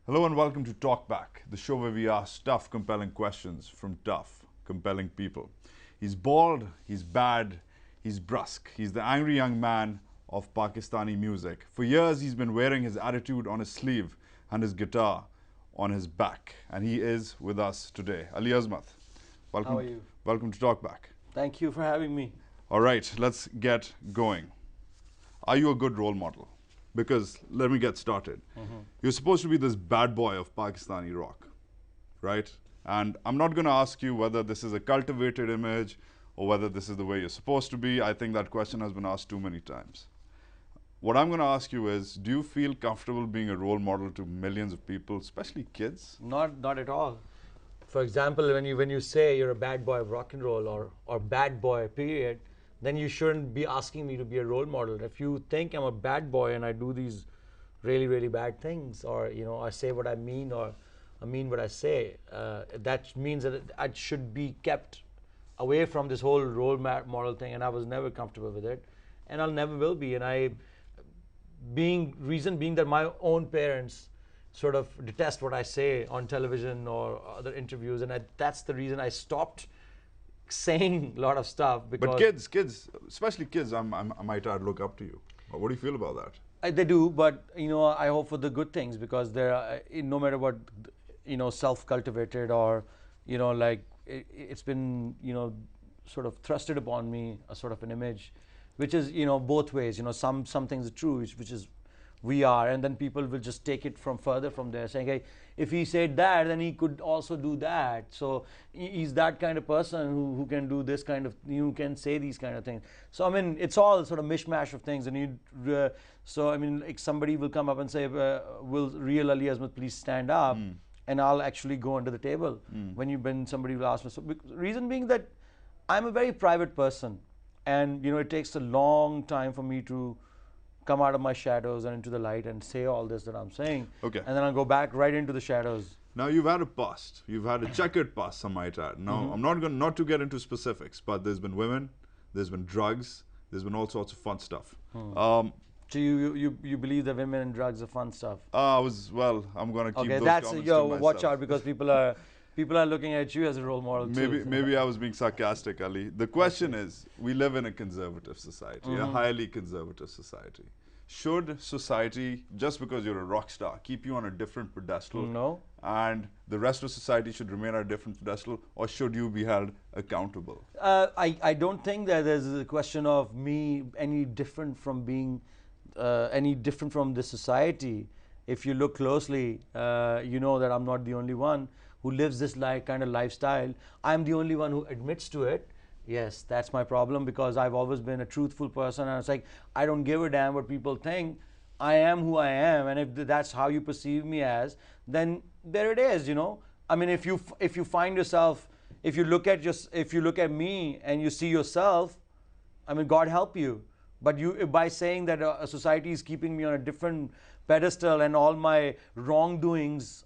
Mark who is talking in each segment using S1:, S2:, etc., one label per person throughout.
S1: Hello and welcome to TalkBack, the show where we ask tough, compelling questions from tough, compelling people. He's bald, he's bad, he's brusque. He's the angry young man of Pakistani music. For years, he's been wearing his attitude on his sleeve and his guitar on his back. And he is with us today. Ali Azmat, welcome.
S2: How are you?
S1: Welcome to TalkBack.
S2: Thank you for having me.
S1: All right, let's get going. Are you a good role model? Because let me get started. You're supposed to be this bad boy of Pakistani rock, right? And I'm not going to ask you whether this is a cultivated image or whether this is the way you're supposed to be. I think that question has been asked too many times. What I'm going to ask you is, do you feel comfortable being a role model to millions of people, especially kids?
S2: Not at all. For example, when you say you're a bad boy of rock and roll or bad boy, period, then you shouldn't be asking me to be a role model. If you think I'm a bad boy and I do these really, really bad things, or I say what I mean or I mean what I say, that means that I should be kept away from this whole role model thing, and I was never comfortable with it, and I'll never will be. And reason being that my own parents sort of detest what I say on television or other interviews, and that's the reason I stopped saying a lot of stuff. Because
S1: But kids, especially kids, I might add, look up to you. What do you feel about that?
S2: They do, but I hope for the good things, because they're no matter what, self-cultivated or like it's been sort of thrusted upon me a sort of an image, which is both ways. Some things are true, which is we are, and then people will just take it from further from there, saying, hey, if he said that, then he could also do that. So he's that kind of person who can do this kind of, you can say these kind of things. So I mean, it's all sort of mishmash of things, and so I mean, like somebody will come up and say, will real Ali Azmat please stand up, and I'll actually go under the table when somebody will ask me. So reason being that I'm a very private person, and it takes a long time for me to come out of my shadows and into the light and say all this that I'm saying.
S1: Okay.
S2: And then I'll go back right into the shadows.
S1: Now you've had a past. You've had a checkered past, some might add. Now I'm not to get into specifics, but there's been women, there's been drugs, there's been all sorts of fun stuff.
S2: So you believe that women and drugs are fun stuff?
S1: I'm gonna keep those comments to myself.
S2: Watch out, because people are looking at you as a role model too.
S1: Maybe I was being sarcastic, Ali. The question is, we live in a conservative society, a highly conservative society. Should society, just because you're a rock star, keep you on a different pedestal?
S2: No.
S1: And the rest of society should remain on a different pedestal, or should you be held accountable?
S2: I don't think that there's a question of me any different from being any different from the society. If you look closely, you know that I'm not the only one who lives this kind of lifestyle. I'm the only one who admits to it. Yes, that's my problem, because I've always been a truthful person, and it's like, I don't give a damn what people think. I am who I am, and if that's how you perceive me as, then there it is. I mean, if you find yourself, if you look at me and you see yourself, I mean, God help you. But by saying that a society is keeping me on a different pedestal and all my wrongdoings,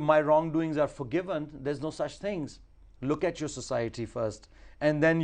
S2: my wrongdoings are forgiven, there's no such things. Look at your society first, and then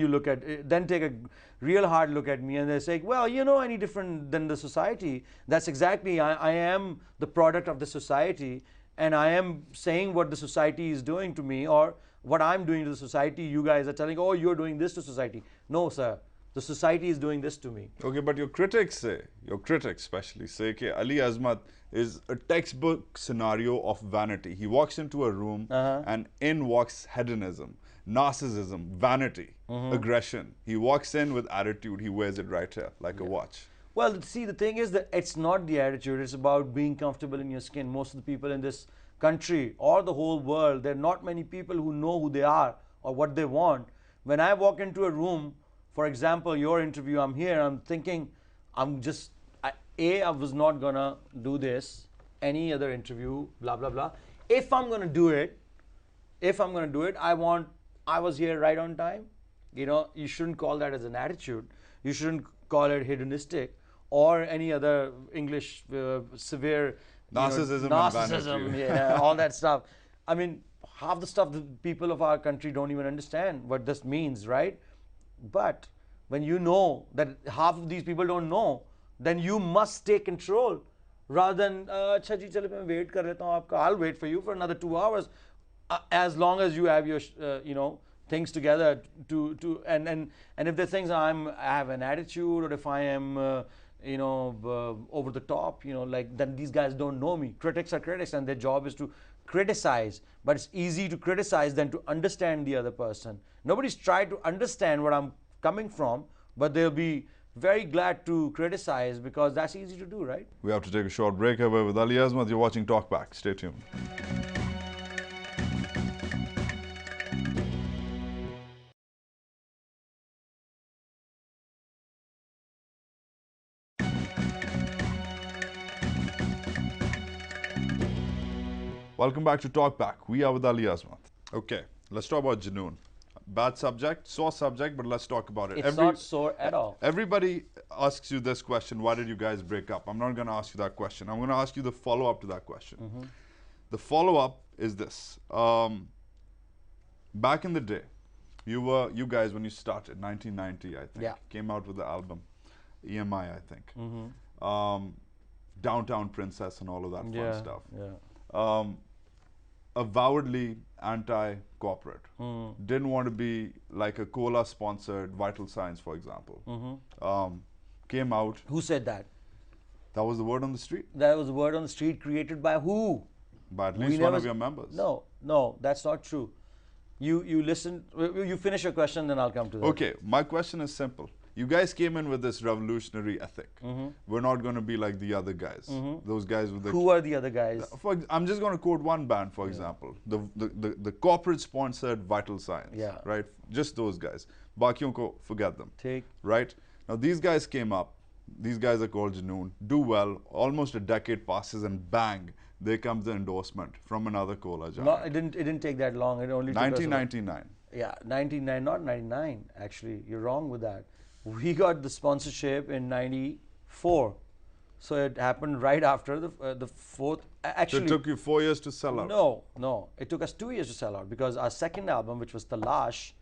S2: then take a real hard look at me, and they say, well, any different than the society. That's exactly, I am the product of the society, and I am saying what the society is doing to me, or what I'm doing to the society. You guys are telling, oh, you're doing this to society. No, sir. The society is doing this to me.
S1: Okay, but your critics especially say, okay, Ali Azmat is a textbook scenario of vanity. He walks into a room and in walks hedonism, narcissism, vanity, aggression. He walks in with attitude. He wears it right here, like a watch.
S2: Well, see, the thing is that it's not the attitude. It's about being comfortable in your skin. Most of the people in this country or the whole world, there are not many people who know who they are or what they want. When I walk into a room, for example, your interview, I'm here, I'm thinking, I was not gonna do this, any other interview, blah, blah, blah. If I'm gonna do it, I was here right on time. You shouldn't call that as an attitude. You shouldn't call it hedonistic or any other English severe
S1: narcissism,
S2: yeah, all that stuff. I mean, half the stuff the people of our country don't even understand what this means, right? But when you know that half of these people don't know, then you must take control rather than अच्छा जी चलो मैं wait कर लेता हूँ आपका, I'll wait for you for another 2 hours, as long as you have your you know, things together and if the things I have an attitude, or if I am you know, over the top, you know, like, then these guys don't know me. Critics are critics and their job is to criticize, but it's easy to criticize than to understand the other person. Nobody's tried to understand where I'm coming from, but they'll be very glad to criticize because that's easy to do, right?
S1: We have to take a short break here with Ali Azmat. You're watching TalkBack. Stay tuned. Welcome back to TalkBack. We are with Ali Azmat. Okay, let's talk about Junoon. Bad subject, sore subject, but let's talk about it.
S2: It's not sore at all.
S1: Everybody asks you this question, why did you guys break up? I'm not going to ask you that question. I'm going to ask you the follow-up to that question. The follow-up is this. Back in the day, you guys, when you started, 1990, I think, came out with the album, EMI, I think. Downtown Princess and all of that fun stuff. Avowedly anti-corporate. Didn't want to be like a cola-sponsored Vital Signs, for example. Came out.
S2: Who said that?
S1: That was the word on the street.
S2: That was the word on the street created by who?
S1: By at least one of your members.
S2: No, that's not true. You listen, you finish your question, then I'll come to that.
S1: Okay, my question is simple. You guys came in with this revolutionary ethic. We're not going to be like the other guys. Those guys with the...
S2: Who are the other guys?
S1: I'm just going to quote one band, for example. The corporate-sponsored Vital Signs. Right? Just those guys. Bakiyon ko, forget them. Right? Now, these guys came up. These guys are called Junoon. Do well. Almost a decade passes and bang, there comes the endorsement from another cola giant.
S2: No, it didn't take that long. It only took
S1: 1999.
S2: Yeah, 99, not 99, actually. You're wrong with that. We got the sponsorship in 94. So it happened right after the fourth. Actually,
S1: so it took you 4 years to sell out?
S2: No. It took us 2 years to sell out because our second album, which was Talaash,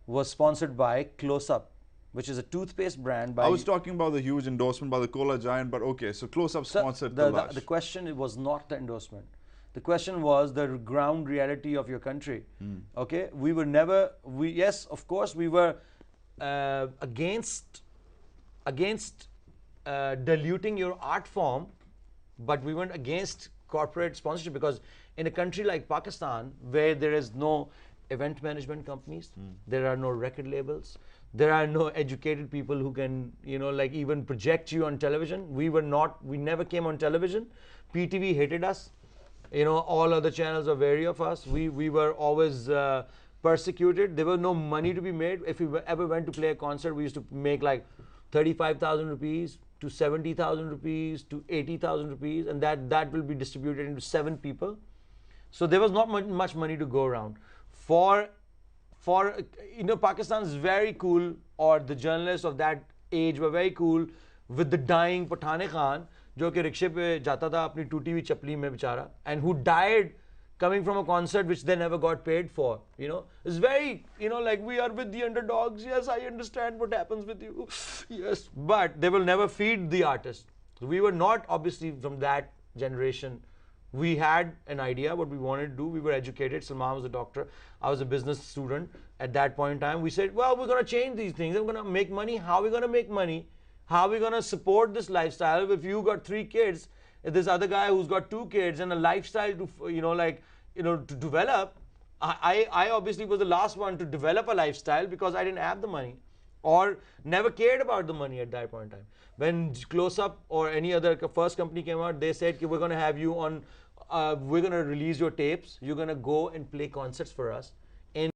S2: was sponsored by Close Up, which is a toothpaste brand.
S1: I was talking about the huge endorsement by the cola giant, but okay, so Close Up sponsored Talaash.
S2: The question was not the endorsement. The question was the ground reality of your country. Okay, we were never, yes, of course, we were against diluting your art form, but we weren't against corporate sponsorship because in a country like Pakistan, where there is no event management companies, there are no record labels, there are no educated people who can, you know, like even project you on television. We never came on television. PTV hated us. You know, all other channels are wary of us. We were always persecuted. There was no money to be made. If we ever went to play a concert, we used to make like 35,000 rupees to 70,000 rupees to 80,000 rupees, and that will be distributed into 7 people. So there was not much money to go around. For you know, Pakistan is very cool, or the journalists of that age were very cool with the dying Pathan Khan, जो कि रिक्शे पे जाता था अपनी टूटी हुई चपली में बेचारा, and who died coming from a concert which they never got paid for. You know, it's very, you know, like, we are with the underdogs. Yes, I understand what happens with you. Yes, but they will never feed the artist. We were not obviously from that generation. We had an idea what we wanted to do. We were educated. Salman was a doctor. I was a business student at that point in time. We said, well, we're going to change these things. We're going to make money. How are we going to make money? How are we going to support this lifestyle? If you got 3 kids, if this other guy who's got 2 kids and a lifestyle to, you know, like, you know, to develop, I obviously was the last one to develop a lifestyle because I didn't have the money or never cared about the money at that point in time. When Close Up or any other first company came out, they said, we're going to have you on, we're going to release your tapes. You're going to go and play concerts for us.